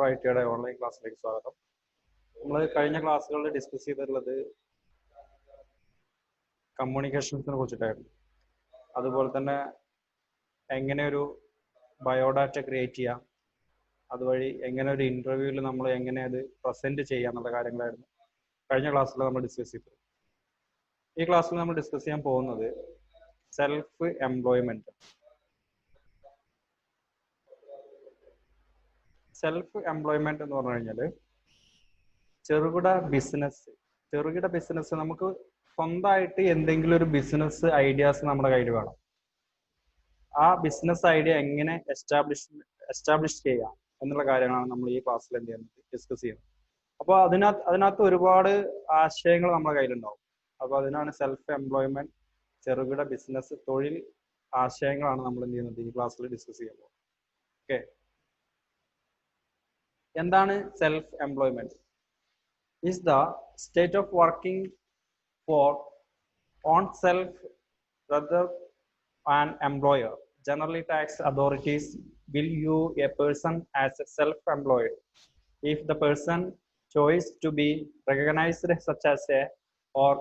ITയുടെ online ക്ലാസ്സിലേക്ക് സ്വാഗതം. നമ്മൾ കഴിഞ്ഞ ക്ലാസ്സുകളിൽ ഡിസ്കസ് ചെയ്തിട്ടുള്ളത് കമ്മ്യൂണിക്കേഷൻസിനെ കുറിച്ചിട്ടായിരുന്നു. അതുപോലെ തന്നെ എങ്ങനെ ഒരു ബയോഡാറ്റ ക്രിയേറ്റ് ചെയ്യാം, അതുവഴി എങ്ങനെ ഒരു ഇന്റർവ്യൂവിൽ നമ്മൾ എങ്ങനെ അത് പ്രസന്റ് ചെയ്യാം എന്നുള്ള കാര്യങ്ങളായിരുന്നു കഴിഞ്ഞ ക്ലാസ്സിൽ നമ്മൾ ഡിസ്കസ് ചെയ്തത്. ഈ ക്ലാസ്സിൽ നമ്മൾ ഡിസ്കസ് ചെയ്യാൻ പോകുന്നത് സെൽഫ് എംപ്ലോയ്മെന്റ്. സെൽഫ് എംപ്ലോയ്മെന്റ് എന്ന് പറഞ്ഞു കഴിഞ്ഞാൽ ചെറുകിട ബിസിനസ് നമുക്ക് സ്വന്തമായിട്ട് എന്തെങ്കിലും ഒരു ബിസിനസ് ഐഡിയാസ് നമ്മുടെ കയ്യിൽ വേണം. ആ ബിസിനസ് ഐഡിയ എങ്ങനെ എസ്റ്റാബ്ലിഷ് ചെയ്യാം എന്നുള്ള കാര്യങ്ങളാണ് നമ്മൾ ഈ ക്ലാസ്സിൽ എന്ത് ചെയ്യുന്നത്, ഡിസ്കസ് ചെയ്യുന്നത്. അപ്പോൾ അതിനകത്ത് ഒരുപാട് ആശയങ്ങൾ നമ്മുടെ കയ്യിലുണ്ടാവും. അപ്പോൾ അതിനാണ് സെൽഫ് എംപ്ലോയ്മെന്റ്, ചെറുകിട ബിസിനസ്, തൊഴിൽ ആശയങ്ങളാണ് നമ്മൾ എന്ത് ചെയ്യുന്നത് ഈ ക്ലാസ്സിൽ ഡിസ്കസ് ചെയ്യാൻ പോകുന്നത്. ഓക്കെ, എന്താണ് self employment? Is the state of working for oneself rather an employer. Generally, tax authorities will view a person as self-employed if the person chose to be recognized such as a or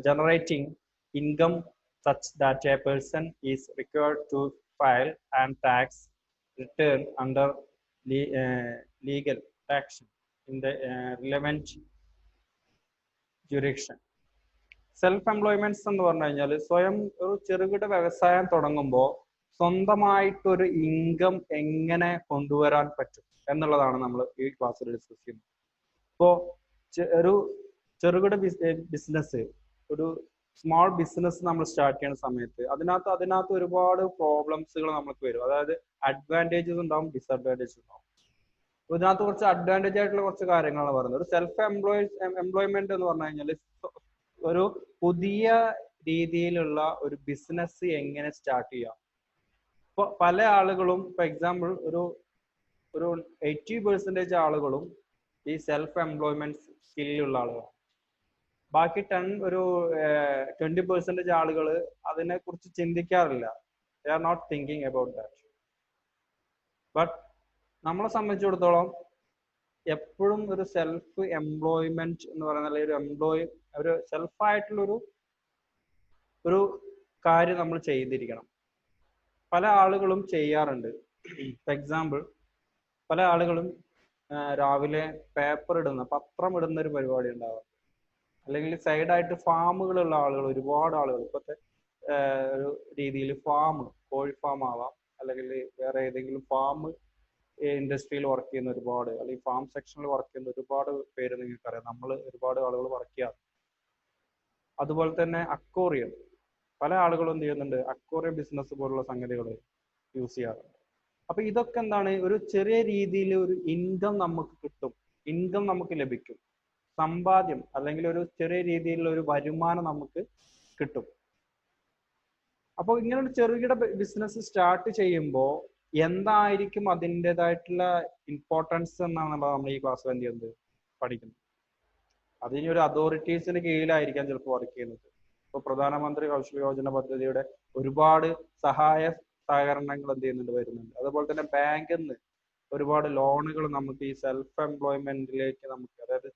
generating income such that a person is required to file and tax return under legal action in the relevant jurisdiction. Self employments എന്ന് പറഞ്ഞു കഴിഞ്ഞാൽ സ്വയം ഒരു ചെറുകിട വ്യവസായം തുടങ്ങുമ്പോൾ സ്വന്തമായിട്ടൊരു income എങ്ങനെ കൊണ്ടുവരാൻ പറ്റും എന്നുള്ളതാണ് നമ്മൾ ഈ ക്ലാസ്സിൽ ഡിസ്കസ് ചെയ്യുന്നത്. ഇപ്പോൾ ഒരു ചെറുകിട ബിസിനസ്, ഒരു സ്മോൾ ബിസിനസ് നമ്മൾ സ്റ്റാർട്ട് ചെയ്യുന്ന സമയത്ത് അതിനകത്ത് ഒരുപാട് പ്രോബ്ലംസുകൾ നമുക്ക് വരും. അതായത് അഡ്വാൻറ്റേജസ് ഉണ്ടാവും, ഡിസഡ്വാൻറ്റേജസ് ഉണ്ടാവും. ഇതിനകത്ത് കുറച്ച് അഡ്വാൻറ്റേജ് ആയിട്ടുള്ള കുറച്ച് കാര്യങ്ങളാണ് പറയുന്നത്. ഒരു സെൽഫ് എംപ്ലോയ്മെന്റ് എന്ന് പറഞ്ഞു കഴിഞ്ഞാൽ ഒരു പുതിയ രീതിയിലുള്ള ഒരു ബിസിനസ് എങ്ങനെ സ്റ്റാർട്ട് ചെയ്യാം. ഇപ്പൊ പല ആളുകളും, ഫോർ എക്സാമ്പിൾ ഒരു 80% ആളുകളും ഈ സെൽഫ് എംപ്ലോയ്മെന്റ് സ്കില്ലുള്ള ആളുകളാണ്. ബാക്കി 20% ആളുകൾ അതിനെ കുറിച്ച് ചിന്തിക്കാറില്ല. They are not thinking about that. But നമ്മളെ സംബന്ധിച്ചിടത്തോളം എപ്പോഴും ഒരു സെൽഫ് എംപ്ലോയ്മെന്റ് എന്ന് പറയുന്ന ഒരു സെൽഫായിട്ടുള്ള ഒരു കാര്യം നമ്മൾ ചെയ്തിരിക്കണം. പല ആളുകളും ചെയ്യാറുണ്ട്. ഫോർ എക്സാമ്പിൾ, പല ആളുകളും രാവിലെ പത്രം ഇടുന്ന ഒരു പരിപാടി ഉണ്ടാവാറുണ്ട്. അല്ലെങ്കിൽ സൈഡായിട്ട് ഫാമുകളുള്ള ആളുകൾ, ഒരുപാട് ആളുകൾ ഇപ്പോഴത്തെ ഒരു രീതിയിൽ കോഴി ഫാം ആവാം, അല്ലെങ്കിൽ വേറെ ഏതെങ്കിലും ഫാം ഇൻഡസ്ട്രിയിൽ വർക്ക് ചെയ്യുന്ന ഒരുപാട്, അല്ലെങ്കിൽ ഫാം സെക്ഷനിൽ വർക്ക് ചെയ്യുന്ന ഒരുപാട് പേര് നിങ്ങൾക്കറിയാം. നമ്മൾ ഒരുപാട് ആളുകൾ വർക്ക് ചെയ്യാറ്. അതുപോലെ തന്നെ അക്വേറിയം, പല ആളുകളും എന്ത് ചെയ്യുന്നുണ്ട്, അക്വേറിയം ബിസിനസ് പോലുള്ള സംഗതികൾ യൂസ് ചെയ്യാറുണ്ട്. അപ്പൊ ഇതൊക്കെ എന്താണ്, ഒരു ചെറിയ രീതിയിൽ ഒരു ഇൻകം നമുക്ക് കിട്ടും, ഇൻകം നമുക്ക് ലഭിക്കും, സമ്പാദ്യം അല്ലെങ്കിൽ ഒരു ചെറിയ രീതിയിലുള്ള ഒരു വരുമാനം നമുക്ക് കിട്ടും. അപ്പോൾ ഇങ്ങനെ ഒരു ചെറുകിട ബിസിനസ് സ്റ്റാർട്ട് ചെയ്യുമ്പോൾ എന്തായിരിക്കും അതിൻ്റെതായിട്ടുള്ള ഇമ്പോർട്ടൻസ് എന്നാണ് നമ്മൾ ഈ ക്ലാസ്സിൽ എന്ത് ചെയ്യുന്നത്, പഠിക്കുന്നത്. അതിന് ഒരു അതോറിറ്റീസിന് കീഴിലായിരിക്കാം ചിലപ്പോൾ വർക്ക് ചെയ്യുന്നത്. ഇപ്പോൾ പ്രധാനമന്ത്രി കൗശൽ യോജന പദ്ധതിയുടെ ഒരുപാട് സഹകരണങ്ങൾ എന്ത് ചെയ്യുന്നുണ്ട്, വരുന്നുണ്ട്. അതുപോലെ തന്നെ ബാങ്കിൽ നിന്ന് ഒരുപാട് ലോണുകൾ നമുക്ക് ഈ സെൽഫ് എംപ്ലോയ്മെന്റിലേക്ക് അതായത്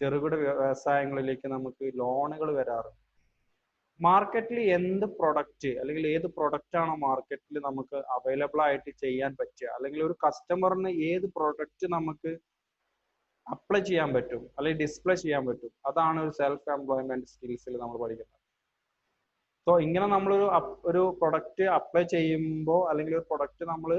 ചെറുകിട വ്യവസായങ്ങളിലേക്ക് നമുക്ക് ലോണുകൾ വരാറുണ്ട്. മാർക്കറ്റിൽ എന്ത് പ്രൊഡക്റ്റ് അല്ലെങ്കിൽ ഏത് പ്രൊഡക്റ്റ് ആണോ മാർക്കറ്റിൽ നമുക്ക് അവൈലബിൾ ആയിട്ട് ചെയ്യാൻ പറ്റുക, അല്ലെങ്കിൽ ഒരു കസ്റ്റമറിന് ഏത് പ്രൊഡക്റ്റ് നമുക്ക് അപ്ലൈ ചെയ്യാൻ പറ്റും അല്ലെങ്കിൽ ഡിസ്പ്ലേ ചെയ്യാൻ പറ്റും, അതാണ് ഒരു സെൽഫ് എംപ്ലോയ്മെന്റ് സ്കിൽസിൽ നമ്മൾ പഠിക്കുന്നത്. സോ ഇങ്ങനെ ഒരു പ്രൊഡക്റ്റ് അപ്ലൈ ചെയ്യുമ്പോൾ അല്ലെങ്കിൽ ഒരു പ്രൊഡക്റ്റ് നമ്മൾ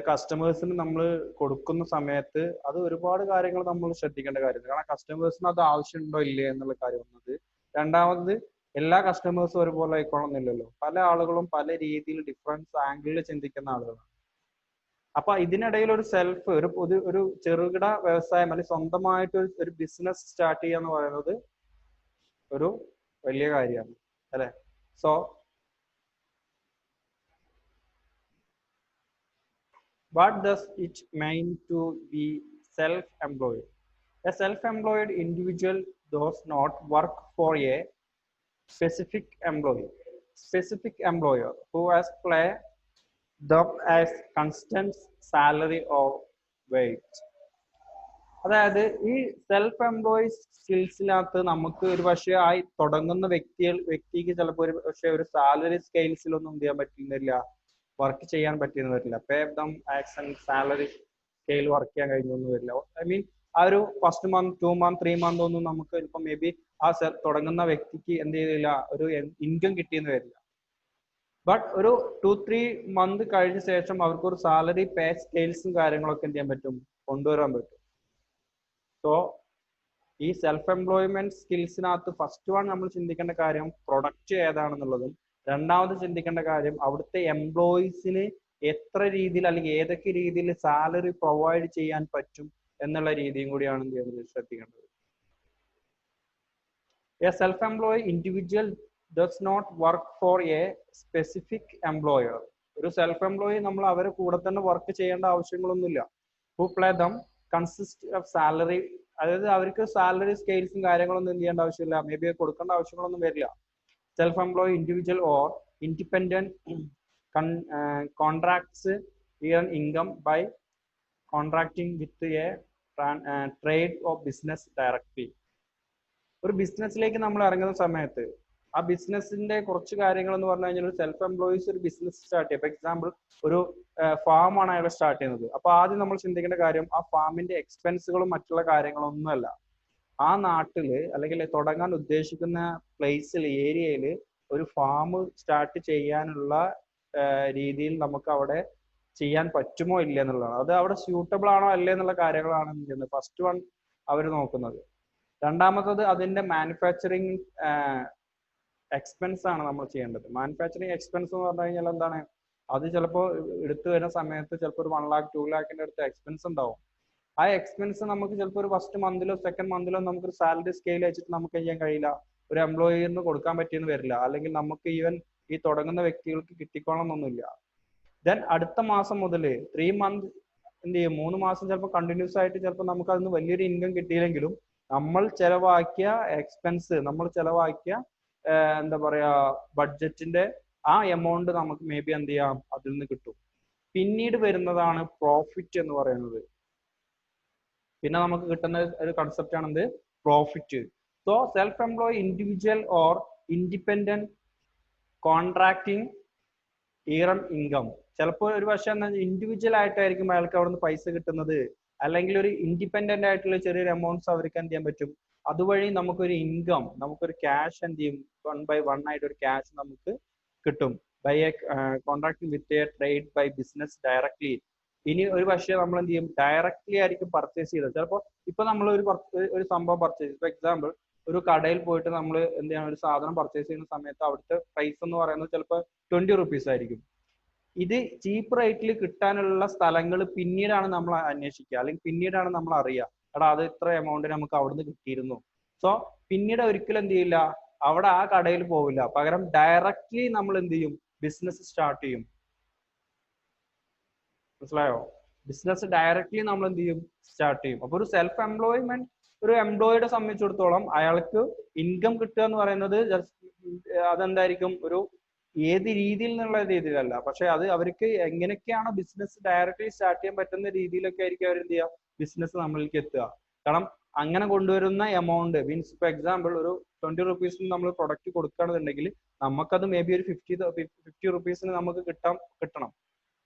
കസ്റ്റമേഴ്സിന് നമ്മൾ കൊടുക്കുന്ന സമയത്ത് അത് ഒരുപാട് കാര്യങ്ങൾ നമ്മൾ ശ്രദ്ധിക്കേണ്ട കാര്യമാണ്. കാരണം കസ്റ്റമേഴ്സിന് അത് ആവശ്യമുണ്ടോ ഇല്ലേ എന്നുള്ള കാര്യം ഒന്നത്. രണ്ടാമത്, എല്ലാ കസ്റ്റമേഴ്സും ഒരുപോലെ ആയിക്കോണമെന്നില്ലല്ലോ. പല ആളുകളും പല രീതിയിൽ ഡിഫറൻസ് ആംഗിളിൽ ചിന്തിക്കുന്ന ആളുകളാണ്. അപ്പൊ ഇതിനിടയിൽ ഒരു ചെറുകിട വ്യവസായം അല്ലെങ്കിൽ സ്വന്തമായിട്ട് ഒരു ബിസിനസ് സ്റ്റാർട്ട് ചെയ്യുക എന്ന് പറയുന്നത് ഒരു വലിയ കാര്യമാണ്, അല്ലെ? So what does it mean to be self-employed? A self-employed individual does not work for a specific employer who has them as constant salary or wage. അതായത് ഈ സെൽഫ് എംപ്ലോയീസ് സ്കിൽസിനകത്ത് നമുക്ക് ഒരു പക്ഷേ ആയി തുടങ്ങുന്ന വ്യക്തിക്ക് ചിലപ്പോൾ ഒരു പക്ഷേ ഒരു സാലറി സ്കെയിൽസിലൊന്നും എന്ത് ചെയ്യാൻ പറ്റുന്നില്ല, വർക്ക് ചെയ്യാൻ പറ്റിയെന്ന് വരില്ല. Pay them action salary scale work ചെയ്യാൻ കഴിഞ്ഞൊന്നും വരില്ല. ഐ മീൻ ആ ഒരു ഫസ്റ്റ് മന്ത് 2 മന്ത് 3 മന്ത് ഒന്നും നമുക്ക് ഇപ്പം മേ ബി ആ തുടങ്ങുന്ന വ്യക്തിക്ക് എന്ത് ചെയ്തില്ല, ഒരു ഇൻകം കിട്ടിയെന്ന് വരില്ല. ബട്ട് ഒരു 2-3 മന്ത് കഴിഞ്ഞ ശേഷം അവർക്ക് ഒരു സാലറി പേ സ്കെയിൽസും കാര്യങ്ങളൊക്കെ എന്ത് ചെയ്യാൻ പറ്റും, കൊണ്ടുവരാൻ പറ്റും. സോ ഈ സെൽഫ് എംപ്ലോയ്മെന്റ് സ്കിൽസിനകത്ത് ഫസ്റ്റ് വൺ നമ്മൾ ചിന്തിക്കേണ്ട കാര്യം പ്രൊഡക്റ്റ് ഏതാണെന്നുള്ളതും, രണ്ടാമത് ചിന്തിക്കേണ്ട കാര്യം അവിടുത്തെ എംപ്ലോയീസിന് എത്ര രീതിയിൽ അല്ലെങ്കിൽ ഏതൊക്കെ രീതിയിൽ സാലറി പ്രൊവൈഡ് ചെയ്യാൻ പറ്റും എന്നുള്ള രീതിയും കൂടിയാണ് എന്ത് ചെയ്യുന്നത്, ശ്രദ്ധിക്കേണ്ടത്. A self employ individual does not work for a specific employer. ഒരു സെൽഫ് എംപ്ലോയി നമ്മൾ അവരെ കൂടെ തന്നെ വർക്ക് ചെയ്യേണ്ട ആവശ്യങ്ങളൊന്നുമില്ല. who play them consist of salary, അതായത് അവർക്ക് സാലറി സ്കെയിൽസും കാര്യങ്ങളൊന്നും എന്ത് ചെയ്യേണ്ട ആവശ്യമില്ല, മേ ബി കൊടുക്കേണ്ട ആവശ്യങ്ങളൊന്നും വരില്ല. Self employ individual or independent contracts earn income by contracting with a trade or business directly. ഒരു ബിസിനസ്സിലേക്ക് നമ്മൾ ഇറങ്ങുന്ന സമയത്ത് ആ ബിസിനസിന്റെ കുറച്ച് കാര്യങ്ങൾ എന്ന് പറഞ്ഞു കഴിഞ്ഞാൽ ഒരു സെൽഫ് എംപ്ലോയീസ് ഒരു ബിസിനസ് സ്റ്റാർട്ട് ചെയ്യും. ഫോർ എക്സാമ്പിൾ ഒരു ഫാം ആണ് അയാൾ സ്റ്റാർട്ട് ചെയ്യുന്നത്. അപ്പൊ ആദ്യം നമ്മൾ ചിന്തിക്കേണ്ട കാര്യം ആ ഫാമിന്റെ എക്സ്പെൻസുകളും മറ്റുള്ള കാര്യങ്ങളൊന്നുമല്ല, ആ നാട്ടില് അല്ലെങ്കിൽ തുടങ്ങാൻ ഉദ്ദേശിക്കുന്ന പ്ലേസിൽ ഏരിയയിൽ ഒരു ഫാം സ്റ്റാർട്ട് ചെയ്യാനുള്ള രീതിയിൽ നമുക്ക് അവിടെ ചെയ്യാൻ പറ്റുമോ ഇല്ല എന്നുള്ളതാണ്. അത് അവിടെ സ്യൂട്ടബിൾ ആണോ അല്ലേ എന്നുള്ള കാര്യങ്ങളാണ് ഫസ്റ്റ് വൺ അവർ നോക്കുന്നത്. രണ്ടാമത്തത് അതിന്റെ മാനുഫാക്ചറിങ് എക്സ്പെൻസ് ആണ് നമ്മൾ ചെയ്യേണ്ടത്. മാനുഫാക്ചറിങ് എക്സ്പെൻസ് എന്ന് പറഞ്ഞു കഴിഞ്ഞാൽ എന്താണ്, അത് ചിലപ്പോൾ എടുത്തു വരുന്ന സമയത്ത് ചിലപ്പോൾ ഒരു 1 lakh 2 lakhന്റെ അടുത്ത് എക്സ്പെൻസ് ഉണ്ടാവും. ആ എക്സ്പെൻസ് നമുക്ക് ചിലപ്പോൾ ഒരു ഫസ്റ്റ് മന്തിലോ സെക്കൻഡ് മന്തിലോ നമുക്കൊരു സാലറി സ്കെയിൽ വെച്ചിട്ട് നമുക്ക് ചെയ്യാൻ കഴിയില്ല, ഒരു എംപ്ലോയിന്ന് കൊടുക്കാൻ പറ്റിയെന്ന് വരില്ല, അല്ലെങ്കിൽ നമുക്ക് ഈവൻ ഈ തുടങ്ങുന്ന വ്യക്തികൾക്ക് കിട്ടിക്കോളണമെന്നൊന്നുമില്ല. ദെൻ അടുത്ത മാസം മുതൽ 3 മന്ത് എന്ത് ചെയ്യും, 3 മാസം ചിലപ്പോൾ കണ്ടിന്യൂസ് ആയിട്ട് ചിലപ്പോൾ നമുക്ക് അതിന് വലിയൊരു ഇൻകം കിട്ടിയില്ലെങ്കിലും നമ്മൾ ചെലവാക്കിയ എക്സ്പെൻസ്, നമ്മൾ ചെലവാക്കിയ എന്താ പറയാ ബഡ്ജറ്റിന്റെ ആ എമൗണ്ട് നമുക്ക് മേ ബി എന്ത് ചെയ്യാം, അതിൽ നിന്ന് കിട്ടും. പിന്നീട് വരുന്നതാണ് പ്രോഫിറ്റ് എന്ന് പറയുന്നത്. പിന്നെ നമുക്ക് കിട്ടുന്ന ഒരു കൺസെപ്റ്റ് ആണ് എന്ത്, profit. So self employ individual or independent contracting earn income. ചിലപ്പോൾ ഒരു പക്ഷേ ഇൻഡിവിജ്വൽ ആയിട്ടായിരിക്കും അയാൾക്ക് അവിടെ നിന്ന് പൈസ കിട്ടുന്നത്, അല്ലെങ്കിൽ ഒരു ഇൻഡിപെൻഡന്റ് ആയിട്ടുള്ള ചെറിയൊരു എമൗണ്ട്സ് അവർക്ക് എന്ത് ചെയ്യാൻ പറ്റും, അതുവഴി നമുക്കൊരു ഇൻകം, നമുക്കൊരു ക്യാഷ് എന്ത് ചെയ്യും, 1 by 1 ആയിട്ട് ഒരു ക്യാഷ് നമുക്ക് കിട്ടും by a contract with a trade by business directly. ഇനി ഒരു പക്ഷേ നമ്മൾ എന്ത് ചെയ്യും, ഡയറക്ട്ലി ആയിരിക്കും പർച്ചേസ് ചെയ്തത്. ചിലപ്പോൾ ഇപ്പൊ നമ്മൾ ഒരു സംഭവം പർച്ചേസ്, ഫോർ എക്സാമ്പിൾ ഒരു കടയിൽ പോയിട്ട് നമ്മൾ എന്ത് ചെയ്യണം, ഒരു സാധനം പർച്ചേസ് ചെയ്യുന്ന സമയത്ത് അവിടുത്തെ പ്രൈസ് എന്ന് പറയുന്നത് ചിലപ്പോൾ 20 rupees ആയിരിക്കും. ഇത് ചീപ്പ് റേറ്റിൽ കിട്ടാനുള്ള സ്ഥലങ്ങൾ പിന്നീടാണ് നമ്മൾ അന്വേഷിക്കുക, അല്ലെങ്കിൽ പിന്നീടാണ് നമ്മൾ അറിയുക, എടാ അത് ഇത്ര എമൗണ്ടിന് നമുക്ക് അവിടുന്ന് കിട്ടിയിരുന്നു. സോ പിന്നീട് ഒരിക്കലും എന്ത് ചെയ്യില്ല, അവിടെ ആ കടയിൽ പോവില്ല, പകരം ഡയറക്ട്ലി നമ്മൾ എന്ത് ചെയ്യും, ബിസിനസ് സ്റ്റാർട്ട് ചെയ്യും. മനസ്സിലായോ? ബിസിനസ് ഡയറക്ട്ലി നമ്മൾ എന്ത് ചെയ്യും, സ്റ്റാർട്ട് ചെയ്യും. അപ്പൊ ഒരു സെൽഫ് എംപ്ലോയ്മെന്റ് ഒരു എംപ്ലോയിയെ സംബന്ധിച്ചിടത്തോളം അയാൾക്ക് ഇൻകം കിട്ടുക എന്ന് പറയുന്നത് അതെന്തായിരിക്കും, ഒരു ഏത് രീതിയിൽ എന്നുള്ള രീതിയിലല്ല, പക്ഷെ അത് അവർക്ക് എങ്ങനെയൊക്കെയാണ് ബിസിനസ് ഡയറക്ട്ലി സ്റ്റാർട്ട് ചെയ്യാൻ പറ്റുന്ന രീതിയിലൊക്കെ ആയിരിക്കും അവർ എന്ത് ചെയ്യുക, ബിസിനസ് നമ്മളിലേക്ക് എത്തുക. കാരണം അങ്ങനെ കൊണ്ടുവരുന്ന എമൗണ്ട് മീൻസ് ഫോർ എക്സാമ്പിൾ ഒരു 20 rupees നമ്മൾ പ്രൊഡക്റ്റ് കൊടുക്കുകയാണെന്നുണ്ടെങ്കിൽ നമുക്കത് മേ ബി ഒരു 50 rupees നമുക്ക് കിട്ടണം.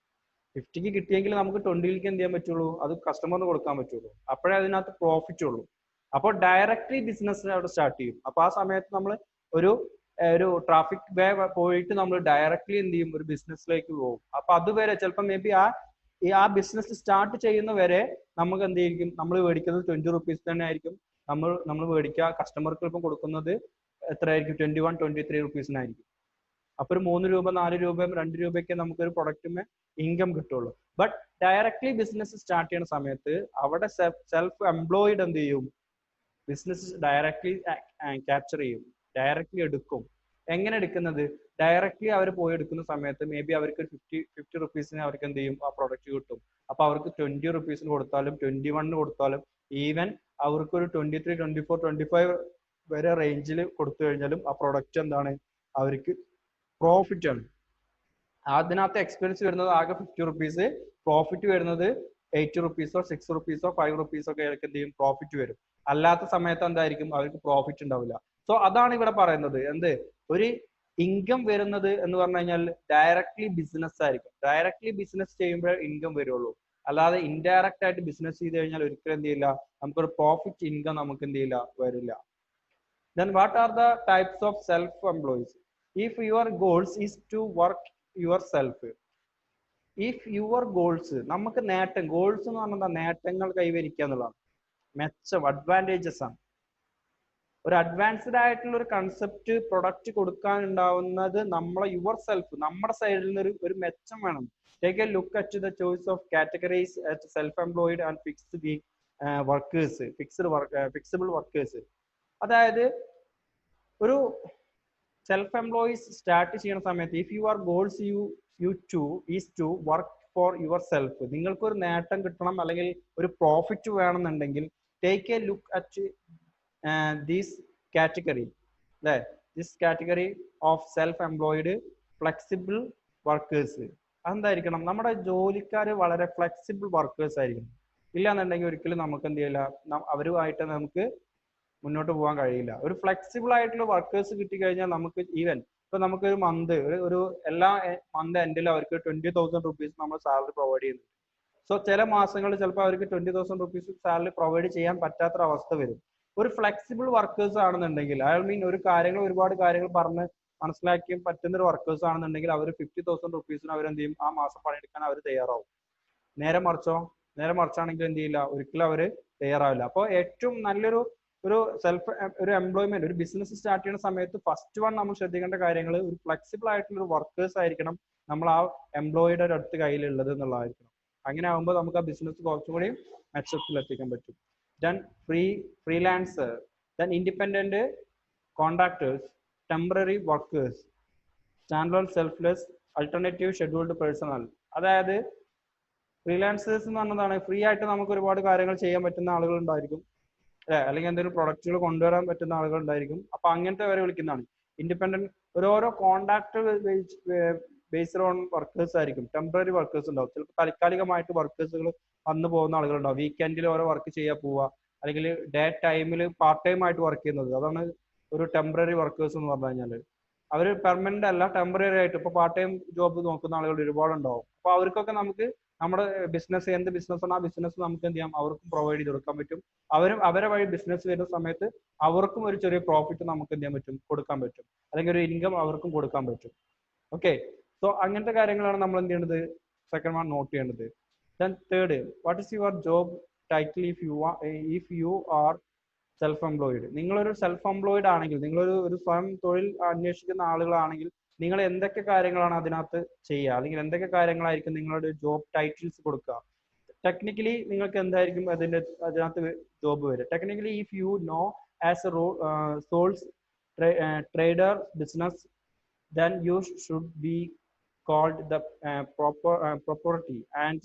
50ക്ക് കിട്ടിയെങ്കിൽ നമുക്ക് 20ലേക്ക് എന്ത് ചെയ്യാൻ പറ്റുള്ളൂ, അത് കസ്റ്റമറിന് കൊടുക്കാൻ പറ്റുള്ളൂ. അപ്പോഴേ അതിനകത്ത് പ്രോഫിറ്റ് ഉള്ളൂ. അപ്പോൾ ഡയറക്ട്ലി ബിസിനസ് അവിടെ സ്റ്റാർട്ട് ചെയ്യും. അപ്പൊ ആ സമയത്ത് നമ്മൾ ഒരു ട്രാഫിക് വേ പോയിട്ട് നമ്മൾ ഡയറക്ട്ലി എന്ത് ചെയ്യും, ഒരു ബിസിനസ്സിലേക്ക് പോകും. അപ്പൊ അതുവരെ ചിലപ്പോൾ മേ ബി ആ ബിസിനസ് സ്റ്റാർട്ട് ചെയ്യുന്ന വരെ നമുക്ക് എന്ത് ചെയ്യും, നമ്മൾ മേടിക്കുന്നത് 20 rupees തന്നെ ആയിരിക്കും. നമ്മൾ മേടിക്കുക, കസ്റ്റമർക്ക് ഇപ്പം കൊടുക്കുന്നത് എത്രയായിരിക്കും, 21-23 rupees-നായിരിക്കും. അപ്പൊ ഒരു 3 രൂപ 4 രൂപയും 2 രൂപയ്ക്ക് നമുക്കൊരു പ്രൊഡക്റ്റിന് ഇൻകം കിട്ടുള്ളൂ. ബട്ട് ഡയറക്ട്ലി ബിസിനസ് സ്റ്റാർട്ട് ചെയ്യുന്ന സമയത്ത് അവിടെ സെൽഫ് എംപ്ലോയിഡ് എന്ത് ചെയ്യും, ബിസിനസ് ഡയറക്ട്ലി ക്യാപ്ചർ ചെയ്യും, ഡയറക്ട്ലി എടുക്കും. എങ്ങനെ എടുക്കുന്നത്, ഡയറക്ട്ലി അവർ പോയി എടുക്കുന്ന സമയത്ത് മേ ബി അവർക്ക് 50 rupees-ന് അവർക്ക് എന്ത് ചെയ്യും, ആ പ്രൊഡക്റ്റ് കിട്ടും. അപ്പൊ അവർക്ക് 20 rupees-ന് കൊടുത്താലും 21-ന് കൊടുത്താലും ഈവൻ അവർക്ക് ഒരു 23, 24, 25 വരെ റേഞ്ചിൽ കൊടുത്തു കഴിഞ്ഞാലും ആ പ്രൊഡക്റ്റ് എന്താണ്, അവർക്ക് പ്രോഫിറ്റ് ആണ്. അതിനകത്ത് എക്സ്പെൻസ് വരുന്നത് ആകെ 50 റുപ്പീസ്, പ്രോഫിറ്റ് വരുന്നത് 80 റുപ്പീസോ 6 റുപ്പീസോ 5 റുപ്പീസോ ഒക്കെ അവർക്ക് എന്ത് ചെയ്യും, പ്രോഫിറ്റ് വരും. അല്ലാത്ത സമയത്ത് എന്തായിരിക്കും, അവർക്ക് പ്രോഫിറ്റ് ഉണ്ടാവില്ല. സോ അതാണ് ഇവിടെ പറയുന്നത്. എന്ത്, ഒരു ഇൻകം വരുന്നത് എന്ന് പറഞ്ഞു കഴിഞ്ഞാൽ ഡയറക്ട്ലി ബിസിനസ് ആയിരിക്കും. ഡയറക്ട്ലി ബിസിനസ് ചെയ്യുമ്പോഴേ ഇൻകം വരുള്ളൂ. അല്ലാതെ ഇൻഡയറക്റ്റ് ആയിട്ട് ബിസിനസ് ചെയ്ത് കഴിഞ്ഞാൽ ഒരിക്കലും എന്ത് ചെയ്യില്ല, നമുക്കൊരു പ്രോഫിറ്റ് ഇൻകം നമുക്ക് എന്ത് ചെയ്യില്ല, വരില്ല. Then what are the types of self-employees? If your goals is to work yourself, if your goals, നമുക്ക് നേട്ടം, ഗോൾസ് എന്ന് പറഞ്ഞാൽ നേട്ടങ്ങൾ കൈവരിക്കുക എന്നുള്ളതാണ്, മെച്ചം, അഡ്വാൻറ്റേജസ് ആണ്. ഒരു അഡ്വാൻസ്ഡ് ആയിട്ടുള്ള ഒരു കൺസെപ്റ്റ് പ്രൊഡക്റ്റ് കൊടുക്കാൻ ഉണ്ടാവുന്നത് നമ്മളെ യുവർ സെൽഫ്, നമ്മുടെ സൈഡിൽ നിന്ന് ഒരു മെച്ചം വേണം. Take a look at the choice of categories at self employed and fixed the workers, flexible workers. അതായത് ഒരു സെൽഫ് എംപ്ലോയീസ് സ്റ്റാർട്ട് ചെയ്യുന്ന സമയത്ത്, if you are goals you is to work for your self, നിങ്ങൾക്കൊരു നേട്ടം കിട്ടണം അല്ലെങ്കിൽ ഒരു profit വേണമെന്നുണ്ടെങ്കിൽ, take a look at this category, അല്ലേ, this category of self employed flexible workers. അതെന്തായിരിക്കണം, നമ്മുടെ ജോലിക്കാർ വളരെ ഫ്ലെക്സിബിൾ വർക്കേഴ്സ് ആയിരിക്കണം. ഇല്ലാന്നുണ്ടെങ്കിൽ ഒരിക്കലും നമുക്ക് എന്ത് ചെയ്യില്ല, അവരുമായിട്ട് നമുക്ക് മുന്നോട്ട് പോകാൻ കഴിയില്ല. ഒരു ഫ്ലെക്സിബിൾ ആയിട്ടുള്ള വർക്കേഴ്സ് കിട്ടിക്കഴിഞ്ഞാൽ നമുക്ക് ഈവൻ ഇപ്പൊ നമുക്ക് ഒരു മന്ത് ഒരു എല്ലാ മന്ത് എൻഡിൽ അവർക്ക് 20,000 റുപ്പീസ് നമ്മൾ സാലറി പ്രൊവൈഡ് ചെയ്യുന്നുണ്ട്. സോ ചില മാസങ്ങളിൽ ചിലപ്പോൾ അവർക്ക് 20,000 റുപ്പീസ് സാലറി പ്രൊവൈഡ് ചെയ്യാൻ പറ്റാത്തൊരവസ്ഥ വരും. ഒരു ഫ്ലെക്സിബിൾ വർക്കേഴ്സ് ആണെന്നുണ്ടെങ്കിൽ, ഐ മീൻ ഒരു കാര്യങ്ങൾ ഒരുപാട് കാര്യങ്ങൾ പറഞ്ഞ് മനസ്സിലാക്കി പറ്റുന്ന ഒരു വർക്കേഴ്സ് ആണെന്നുണ്ടെങ്കിൽ അവർ 50,000 റുപ്പീസിന് അവരെന്ത് ചെയ്യും, ആ മാസം പണിയെടുക്കാൻ അവർ തയ്യാറാവും. നേരെ മറിച്ചാണെങ്കിൽ എന്ത് ചെയ്യില്ല, ഒരിക്കലും അവർ തയ്യാറാവില്ല. അപ്പോൾ ഏറ്റവും നല്ലൊരു ഒരു എംപ്ലോയ്മെന്റ്, ഒരു ബിസിനസ് സ്റ്റാർട്ട് ചെയ്യുന്ന സമയത്ത് ഫസ്റ്റ് വൺ നമ്മൾ ശ്രദ്ധിക്കേണ്ട കാര്യങ്ങൾ, ഒരു ഫ്ലെക്സിബിൾ ആയിട്ടുള്ള ഒരു വർക്കേഴ്സ് ആയിരിക്കണം നമ്മൾ ആ എംപ്ലോയിയുടെ അടുത്ത് കയ്യിലുള്ളത് എന്നുള്ളതായിരിക്കണം. അങ്ങനെ ആകുമ്പോൾ നമുക്ക് ആ ബിസിനസ് കുറച്ചും കൂടി മെച്ചത്തിൽ എത്തിക്കാൻ പറ്റും. Then freelancer, then independent contractors, temporary workers, standard selfless, alternative scheduled personal. അതായത് ഫ്രീലാൻസേഴ്സ് എന്ന് പറഞ്ഞതാണ്, ഫ്രീ ആയിട്ട് നമുക്ക് ഒരുപാട് കാര്യങ്ങൾ ചെയ്യാൻ പറ്റുന്ന ആളുകൾ ഉണ്ടായിരിക്കും, അല്ലെങ്കിൽ എന്തെങ്കിലും പ്രൊഡക്റ്റുകൾ കൊണ്ടുവരാൻ പറ്റുന്ന ആളുകൾ ഉണ്ടായിരിക്കും. അപ്പൊ അങ്ങനത്തെ വരെ വിളിക്കുന്നതാണ് ഇൻഡിപെൻഡന്റ്. ഓരോരോ കോൺട്രാക്ട് ബേസ്ഡ് ഓൺ വർക്കേഴ്സ് ആയിരിക്കും. ടെമ്പററി വർക്കേഴ്സ് ഉണ്ടാവും, ചിലപ്പോൾ താൽക്കാലികമായിട്ട് വർക്കേഴ്സുകൾ വന്നു പോകുന്ന ആളുകൾ ഉണ്ടാവും. വീക്കെൻഡിൽ ഓരോ വർക്ക് ചെയ്യാൻ പോവുക, അല്ലെങ്കിൽ ഡേ ടൈമിൽ പാർട്ട് ടൈം ആയിട്ട് വർക്ക് ചെയ്യുന്നത്, അതാണ് ഒരു ടെമ്പററി വർക്കേഴ്സ് എന്ന് പറഞ്ഞു കഴിഞ്ഞാൽ. അവർ പെർമനന്റ് അല്ല, ടെമ്പററി ആയിട്ട് ഇപ്പൊ പാർട്ട് ടൈം ജോബ് നോക്കുന്ന ആളുകൾ ഒരുപാടുണ്ടാവും. അപ്പൊ അവർക്കൊക്കെ നമുക്ക് നമ്മുടെ ബിസിനസ്, എന്ത് ബിസിനസ്സാണ് ആ ബിസിനസ് നമുക്ക് എന്ത് ചെയ്യാം, അവർക്കും പ്രൊവൈഡ് ചെയ്ത് കൊടുക്കാൻ പറ്റും. അവരെ വഴി ബിസിനസ് വരുന്ന സമയത്ത് അവർക്കും ഒരു ചെറിയ പ്രോഫിറ്റ് നമുക്ക് എന്ത് ചെയ്യാൻ പറ്റും, കൊടുക്കാൻ പറ്റും, അല്ലെങ്കിൽ ഒരു ഇൻകം അവർക്കും കൊടുക്കാൻ പറ്റും. ഓക്കെ, സോ അങ്ങനത്തെ കാര്യങ്ങളാണ് നമ്മൾ എന്ത് ചെയ്യേണ്ടത്, സെക്കൻഡ് വൺ നോട്ട് ചെയ്യേണ്ടത്. Then third, what is your job title if you R self employed. നിങ്ങളൊരു സെൽഫ് എംപ്ലോയിഡ് ആണെങ്കിൽ, നിങ്ങളൊരു സ്വയം തൊഴിൽ അന്വേഷിക്കുന്ന ആളുകളാണെങ്കിൽ, നിങ്ങൾ എന്തൊക്കെ കാര്യങ്ങളാണ് അതിനകത്ത് ചെയ്യുക, അല്ലെങ്കിൽ എന്തൊക്കെ കാര്യങ്ങളായിരിക്കും നിങ്ങളുടെ ജോബ് ടൈറ്റിൽസ് കൊടുക്കുക. ടെക്നിക്കലി നിങ്ങൾക്ക് എന്തായിരിക്കും അതിനകത്ത് ജോബ് വരിക. Technically if you know as a soles trader business, then you should be called the property, and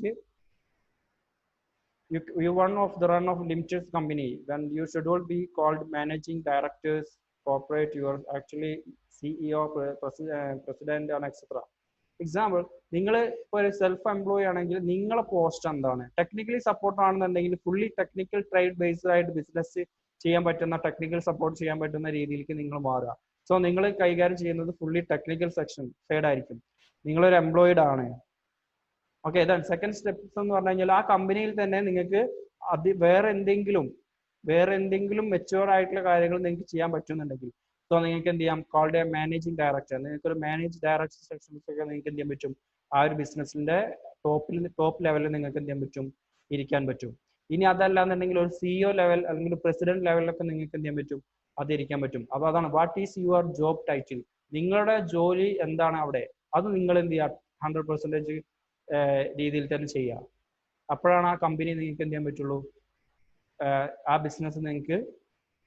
you one of the run of limited company, then you should all be called managing directors, corporate, you are actually CEO, president and etc. Example, നിങ്ങൾ ഇപ്പോൾ ഒരു self employee ആണെങ്കിൽ നിങ്ങളെ post എന്താണ്, technically support ആണെന്നുണ്ടെങ്കിൽ fully technical trade based ആയിട്ട് business ചെയ്യാൻ പറ്റുന്ന, ടെക്നിക്കൽ സപ്പോർട്ട് ചെയ്യാൻ പറ്റുന്ന രീതിയിലേക്ക് നിങ്ങൾ മാറുക. സോ നിങ്ങൾ കൈകാര്യം ചെയ്യുന്നത് ഫുള്ളി ടെക്നിക്കൽ സെക്ഷൻ സൈഡ് ആയിരിക്കും. നിങ്ങളൊരു എംപ്ലോയിഡ് ആണ്. ഓക്കെ, ദെൻ സെക്കൻഡ് സ്റ്റെപ്സ് എന്ന് പറഞ്ഞു കഴിഞ്ഞാൽ, ആ കമ്പനിയിൽ തന്നെ നിങ്ങൾക്ക് വേറെ എന്തെങ്കിലും മെച്ചുവർ ആയിട്ടുള്ള കാര്യങ്ങൾ നിങ്ങൾക്ക് ചെയ്യാൻ പറ്റുന്നുണ്ടെങ്കിൽ, സോ നിങ്ങൾക്ക് എന്ത് ചെയ്യാം, കോൾഡ് എ മാനേജിംഗ് ഡയറക്ടർ. നിങ്ങൾക്ക് ഒരു മാനേജ് ഡയറക്ടർ സെക്ഷൻസ് ഒക്കെ നിങ്ങൾക്ക് എന്ത് ചെയ്യാൻ പറ്റും, ആ ഒരു ബിസിനസിന്റെ ടോപ്പ് ലെവലിൽ നിങ്ങൾക്ക് എന്ത് ചെയ്യാൻ പറ്റും, ഇരിക്കാൻ പറ്റും. ഇനി അതല്ല എന്നുണ്ടെങ്കിൽ ഒരു CEO ലെവൽ അല്ലെങ്കിൽ പ്രസിഡന്റ് ലെവലിലൊക്കെ നിങ്ങൾക്ക് എന്ത് ചെയ്യാൻ പറ്റും, അതിരിക്കാൻ പറ്റും. അപ്പൊ അതാണ് what is your job title, നിങ്ങളുടെ ജോലി എന്താണ് അവിടെ, അത് നിങ്ങൾ എന്ത് ചെയ്യുക, 100% രീതിയിൽ തന്നെ ചെയ്യുക. അപ്പോഴാണ് ആ കമ്പനി നിങ്ങൾക്ക് എന്ത് ചെയ്യാൻ പറ്റുള്ളൂ, ആ ബിസിനസ് നിങ്ങൾക്ക്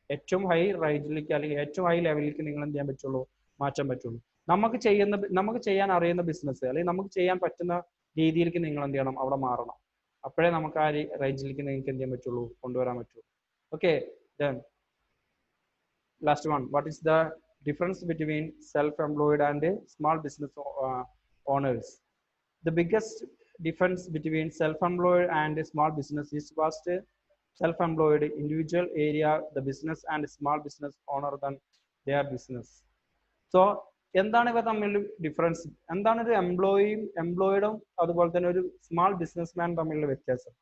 ഏറ്റവും ഹൈ റേഞ്ചിലേക്ക് അല്ലെങ്കിൽ ഏറ്റവും ഹൈ ലെവലിലേക്ക് നിങ്ങൾ എന്ത് ചെയ്യാൻ പറ്റുള്ളൂ, മാറ്റാൻ പറ്റുള്ളൂ. നമുക്ക് ചെയ്യാൻ അറിയുന്ന ബിസിനസ് അല്ലെങ്കിൽ നമുക്ക് ചെയ്യാൻ പറ്റുന്ന രീതിയിലേക്ക് നിങ്ങൾ എന്ത് ചെയ്യണം, അവിടെ മാറണം. അപ്പോഴേ നമുക്ക് ആ റേഞ്ചിലേക്ക് നിങ്ങൾക്ക് എന്ത് ചെയ്യാൻ പറ്റുള്ളൂ, കൊണ്ടുവരാൻ പറ്റുള്ളൂ. Okay, then last one, what is the difference between self employed and small business owners. The biggest difference between self-employed and small business is vast. Self-employed individual area the business and small business owner than their business. So എന്താണ് ഇവ തമ്മിലുള്ള difference? എന്താണ് ഒരു എംപ്ലോയിഡും അതുപോലെ തന്നെ ഒരു small businessman തമ്മിലുള്ള വ്യത്യാസം?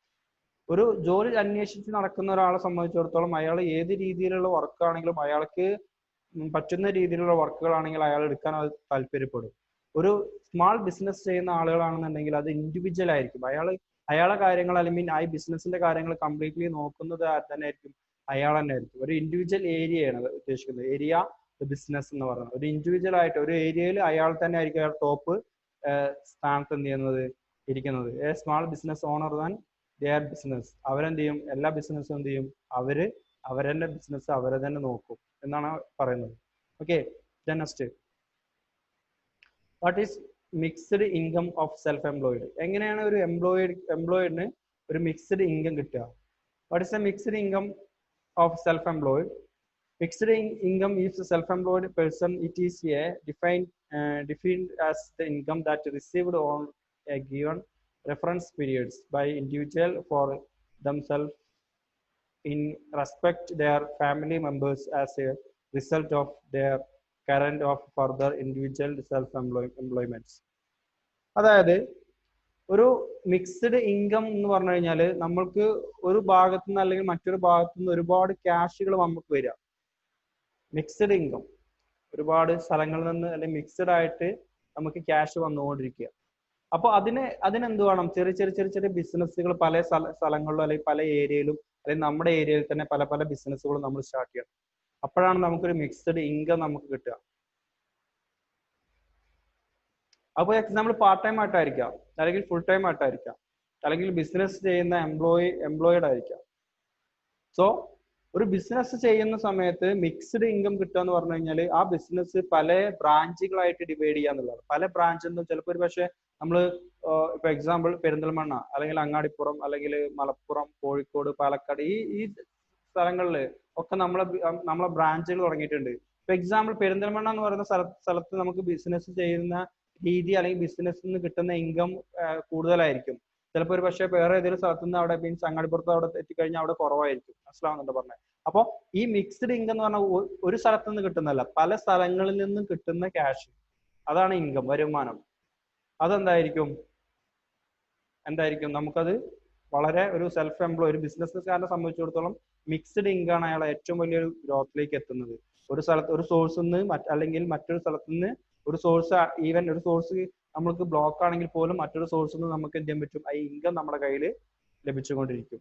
ഒരു ജോലി അന്വേഷിച്ച് നടക്കുന്ന ഒരാളെ സംബന്ധിച്ചിടത്തോളം അയാൾ ഏത് രീതിയിലുള്ള വർക്ക് ആണെങ്കിലും അയാൾക്ക് പറ്റുന്ന രീതിയിലുള്ള വർക്കുകളാണെങ്കിൽ അയാൾ എടുക്കാൻ അത് താല്പര്യപ്പെടും. ഒരു സ്മാൾ ബിസിനസ് ചെയ്യുന്ന ആളുകളാണെന്നുണ്ടെങ്കിൽ അത് ഇൻഡിവിജ്വൽ ആയിരിക്കും. അയാളെ കാര്യങ്ങൾ അല്ലെങ്കിൽ ആ ബിസിനസിന്റെ കാര്യങ്ങൾ കംപ്ലീറ്റ്ലി നോക്കുന്നത് തന്നെ ആയിരിക്കും, അയാൾ തന്നെ ആയിരിക്കും. ഒരു ഇൻഡിവിജ്വൽ ഏരിയയാണ് ഉദ്ദേശിക്കുന്നത്. ഏരിയ ബിസിനസ് എന്ന് പറയുന്നത് ഒരു ഇൻഡിവിജ്വൽ ആയിട്ട് ഒരു ഏരിയയിൽ അയാൾ തന്നെ ആയിരിക്കും അയാൾ ടോപ്പ് സ്ഥാനത്ത് എന്ത് ചെയ്യുന്നത് ഇരിക്കുന്നത്. എ സ്മാൾ ബിസിനസ് ഓണർ താൻ their business. അവരെന്ത് ചെയ്യും? എല്ലാ ബിസിനസ്സും എന്ത് ചെയ്യും? അവരുടെ ബിസിനസ് അവരെ തന്നെ നോക്കും എന്നാണ് പറയുന്നത്. Okay, next, what is mixed income of self employed? എങ്ങനെയാണ് ഒരു എംപ്ലോയിഡിന് ഒരു മിക്സ്ഡ് ഇൻകം കിട്ടുക? What is A mixed income of self employed? Fixed income is a self-employed person. It is a defined as the income that received on a given reference periods by individual for themselves in respect their family members as a result of their current of further individual self-employments. അതായത് ഒരു mixed income എന്ന് പറഞ്ഞു കഴിഞ്ഞാൽ നമ്മൾക്ക് ഒരു ഭാഗത്തു നിന്ന് അല്ലെങ്കിൽ മറ്റൊരു ഭാഗത്തു നിന്ന് ഒരുപാട് ക്യാഷുകൾ നമുക്ക് വരിക. മിക്സ്ഡ് ഇൻകം ഒരുപാട് സ്ഥലങ്ങളിൽ നിന്ന് അല്ലെങ്കിൽ മിക്സ്ഡ് ആയിട്ട് നമുക്ക് ക്യാഷ് വന്നുകൊണ്ടിരിക്കുക. അപ്പോൾ അതിനെന്ത് വേണം? ചെറിയ ബിസിനസ്സുകൾ പല സ്ഥലങ്ങളിലും അല്ലെങ്കിൽ പല ഏരിയയിലും അല്ലെങ്കിൽ നമ്മുടെ ഏരിയയിൽ തന്നെ പല പല ബിസിനസ്സുകളും നമ്മൾ സ്റ്റാർട്ട് ചെയ്യണം. അപ്പോഴാണ് നമുക്കൊരു മിക്സ്ഡ് ഇൻകം നമുക്ക് കിട്ടുക. അപ്പോൾ എക്സാമ്പിൾ പാർട്ട് ടൈം ആയിട്ടായിരിക്കാം, അല്ലെങ്കിൽ ഫുൾ ടൈം ആയിട്ടായിരിക്കാം, അല്ലെങ്കിൽ ബിസിനസ് ചെയ്യുന്ന എംപ്ലോയിഡ് ആയിരിക്കാം. സോ ഒരു ബിസിനസ് ചെയ്യുന്ന സമയത്ത് മിക്സ്ഡ് ഇൻകം കിട്ടുക എന്ന് പറഞ്ഞു കഴിഞ്ഞാൽ ആ ബിസിനസ് പല ബ്രാഞ്ചുകളായിട്ട് ഡിവൈഡ് ചെയ്യുക എന്നുള്ളതാണ്. പല ബ്രാഞ്ച് ചിലപ്പോൾ ഒരു പക്ഷേ നമ്മൾ ഇപ്പൊ എക്സാമ്പിൾ പെരിന്തൽമണ്ണ അല്ലെങ്കിൽ അങ്ങാടിപ്പുറം അല്ലെങ്കിൽ മലപ്പുറം, കോഴിക്കോട്, പാലക്കാട് ഈ സ്ഥലങ്ങളിൽ ഒക്കെ നമ്മളെ ബ്രാഞ്ചുകൾ തുടങ്ങിയിട്ടുണ്ട്. ഇപ്പൊ എക്സാമ്പിൾ പെരിന്തൽമണ്ണ എന്ന് പറയുന്ന സ്ഥലത്ത് നമുക്ക് ബിസിനസ് ചെയ്യുന്ന രീതി അല്ലെങ്കിൽ ബിസിനസ്സിൽ നിന്ന് കിട്ടുന്ന ഇൻകം കൂടുതലായിരിക്കും. ചിലപ്പോൾ ഒരു പക്ഷേ വേറെ ഏതെങ്കിലും സ്ഥലത്ത് നിന്ന് അവിടെ മീൻസ് അങ്ങാടിപ്പുറത്ത് അവിടെ എത്തിക്കഴിഞ്ഞാൽ അവിടെ കുറവായിരിക്കും. മനസ്സിലാവുന്നുണ്ട് പറഞ്ഞത്? അപ്പോൾ ഈ മിക്സ്ഡ് ഇൻകം എന്ന് പറഞ്ഞാൽ ഒരു സ്ഥലത്ത് നിന്ന് കിട്ടുന്നതല്ല, പല സ്ഥലങ്ങളിൽ നിന്നും കിട്ടുന്ന ക്യാഷ്, അതാണ് ഇൻകം, വരുമാനം. അതെന്തായിരിക്കും? നമുക്കത് വളരെ ഒരു സെൽഫ് എംപ്ലോയ് ഒരു ബിസിനസ്സുകാരനെ സംബന്ധിച്ചിടത്തോളം മിക്സ്ഡ് ഇൻകം ആണ് അയാളെ ഏറ്റവും വലിയൊരു ഗ്രോത്തിലേക്ക് എത്തുന്നത്. ഒരു സോഴ്സിൽ നിന്ന് അല്ലെങ്കിൽ മറ്റൊരു സ്ഥലത്ത് നിന്ന് ഒരു സോഴ്സ്, ഈവൻ ഒരു സോഴ്സ് നമ്മൾക്ക് ബ്ലോക്ക് ആണെങ്കിൽ പോലും മറ്റൊരു സോഴ്സിൽ നിന്ന് നമുക്ക് എന്ത് ചെയ്യാൻ പറ്റും? ആ ഇൻകം നമ്മുടെ കയ്യിൽ ലഭിച്ചുകൊണ്ടിരിക്കും.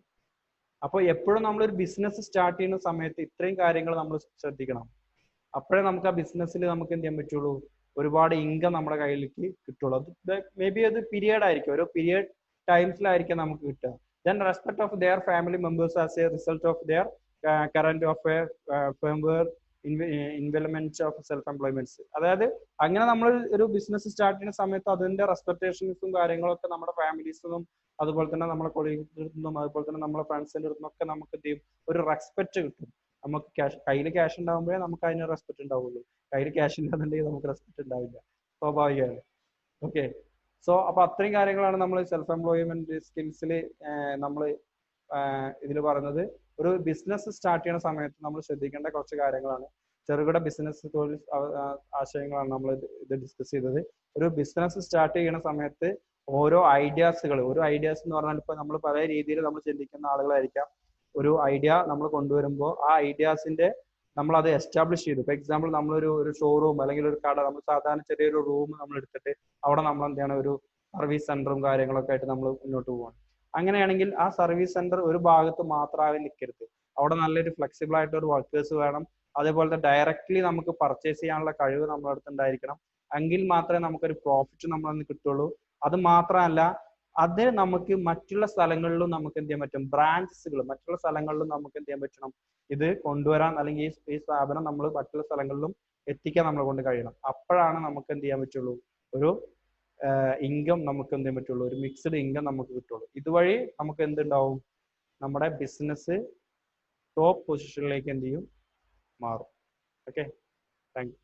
അപ്പോൾ എപ്പോഴും നമ്മളൊരു ബിസിനസ് സ്റ്റാർട്ട് ചെയ്യുന്ന സമയത്ത് ഇത്രയും കാര്യങ്ങൾ നമ്മൾ ശ്രദ്ധിക്കണം. അപ്പോഴേ നമുക്ക് ആ ബിസിനസ്സിൽ നമുക്ക് എന്ത് ചെയ്യാൻ പറ്റുള്ളൂ? ഒരുപാട് ഇൻകം നമ്മുടെ കയ്യിലേക്ക് കിട്ടുള്ളൂ. അത് മേ ബി അത് പീരിയഡ് ആയിരിക്കും, ഓരോ പീരിയഡ് ടൈംസിലായിരിക്കും നമുക്ക് കിട്ടുക. Then respect of their family members as a result of their current of a firmware involvement of self employments. അതായത് അങ്ങനെ നമ്മൾ ഒരു ബിസിനസ് സ്റ്റാർട്ട് ചെയ്യുന്ന സമയത്ത് അതിന്റെ റെസ്പെക്ടേഷൻസും കാര്യങ്ങളൊക്കെ നമ്മുടെ ഫാമിലീസിനും അതുപോലെ തന്നെ നമ്മുടെ കൊളീഗ്സിന്റെ അടുത്തുനിന്നും അതുപോലെ തന്നെ നമ്മുടെ ഫ്രണ്ട്സിന്റെ അടുത്തുനിന്നൊക്കെ നമുക്ക് എന്ത് ചെയ്യും? ഒരു റെസ്പെക്ട് കിട്ടും. നമുക്ക് കയ്യിൽ ക്യാഷ് ഉണ്ടാകുമ്പോഴേ നമുക്ക് അതിന് റെസ്പെക്ട് ഉണ്ടാവുള്ളൂ. കയ്യിൽ ക്യാഷ് ഇല്ലാന്നുണ്ടെങ്കിൽ നമുക്ക് റെസ്പെക്ട് ഉണ്ടാവില്ല, സ്വാഭാവികമാണ്. ഓക്കെ, സോ അപ്പൊ അത്രയും കാര്യങ്ങളാണ് നമ്മൾ സെൽഫ് എംപ്ലോയ്മെന്റ് സ്കിൽസിൽ നമ്മൾ ഇതിൽ പറയുന്നത്. ഒരു ബിസിനസ് സ്റ്റാർട്ട് ചെയ്യുന്ന സമയത്ത് നമ്മൾ ശ്രദ്ധിക്കേണ്ട കുറച്ച് കാര്യങ്ങളാണ്. ചെറുകിട ബിസിനസ് തൊഴിൽ ആശയങ്ങളാണ് നമ്മൾ ഇത് ഡിസ്കസ് ചെയ്തത്. ഒരു ബിസിനസ് സ്റ്റാർട്ട് ചെയ്യുന്ന സമയത്ത് ഓരോ ഐഡിയാസ് എന്ന് പറഞ്ഞാൽ ഇപ്പൊ നമ്മൾ പല രീതിയിൽ നമ്മൾ ചിന്തിക്കുന്ന ആളുകളായിരിക്കാം. ഒരു ഐഡിയ നമ്മൾ കൊണ്ടുവരുമ്പോൾ ആ ഐഡിയാസിന്റെ നമ്മൾ അത് എസ്റ്റാബ്ലിഷ് ചെയ്തു. ഇപ്പൊ എക്സാമ്പിൾ നമ്മളൊരു ഷോറൂം അല്ലെങ്കിൽ ഒരു കട, നമ്മൾ സാധാരണ ചെറിയൊരു റൂം നമ്മൾ എടുത്തിട്ട് അവിടെ നമ്മൾ എന്താണ് ഒരു സർവീസ് സെന്ററും കാര്യങ്ങളൊക്കെ ആയിട്ട് നമ്മൾ മുന്നോട്ട് പോവാണ്. അങ്ങനെയാണെങ്കിൽ ആ സർവീസ് സെന്റർ ഒരു ഭാഗത്ത് മാത്രമായി നിൽക്കരുത്. അവിടെ നല്ലൊരു ഫ്ലെക്സിബിൾ ആയിട്ട് ഒരു വർക്കേഴ്സ് വേണം. അതേപോലെ തന്നെ ഡയറക്റ്റ്ലി നമുക്ക് പർച്ചേസ് ചെയ്യാനുള്ള കഴിവ് നമ്മുടെ അടുത്ത് ഉണ്ടായിരിക്കണം. എങ്കിൽ മാത്രമേ നമുക്കൊരു പ്രോഫിറ്റ് നമ്മളന്ന് കിട്ടുള്ളൂ. അത് മാത്രമല്ല, അത് നമുക്ക് മറ്റുള്ള സ്ഥലങ്ങളിലും നമുക്ക് എന്ത് ചെയ്യാൻ പറ്റും? ബ്രാഞ്ചസുകൾ മറ്റുള്ള സ്ഥലങ്ങളിലും നമുക്ക് എന്ത് ചെയ്യാൻ പറ്റണം? ഇത് കൊണ്ടുവരാൻ അല്ലെങ്കിൽ ഈ സ്ഥാപനം നമ്മൾ മറ്റുള്ള സ്ഥലങ്ങളിലും എത്തിക്കാൻ നമ്മളെ കൊണ്ട് കഴിയണം. അപ്പോഴാണ് നമുക്ക് എന്ത് ചെയ്യാൻ പറ്റുള്ളൂ? ഒരു ഇൻകം നമുക്ക് എന്ത് ചെയ്യാൻ പറ്റുള്ളൂ? ഒരു മിക്സ്ഡ് ഇൻകം നമുക്ക് കിട്ടുള്ളൂ. ഇതുവഴി നമുക്ക് എന്തുണ്ടാവും? നമ്മുടെ ബിസിനസ് ടോപ്പ് പൊസിഷനിലേക്ക് എന്ത് ചെയ്യും? മാറും. Okay, thank you.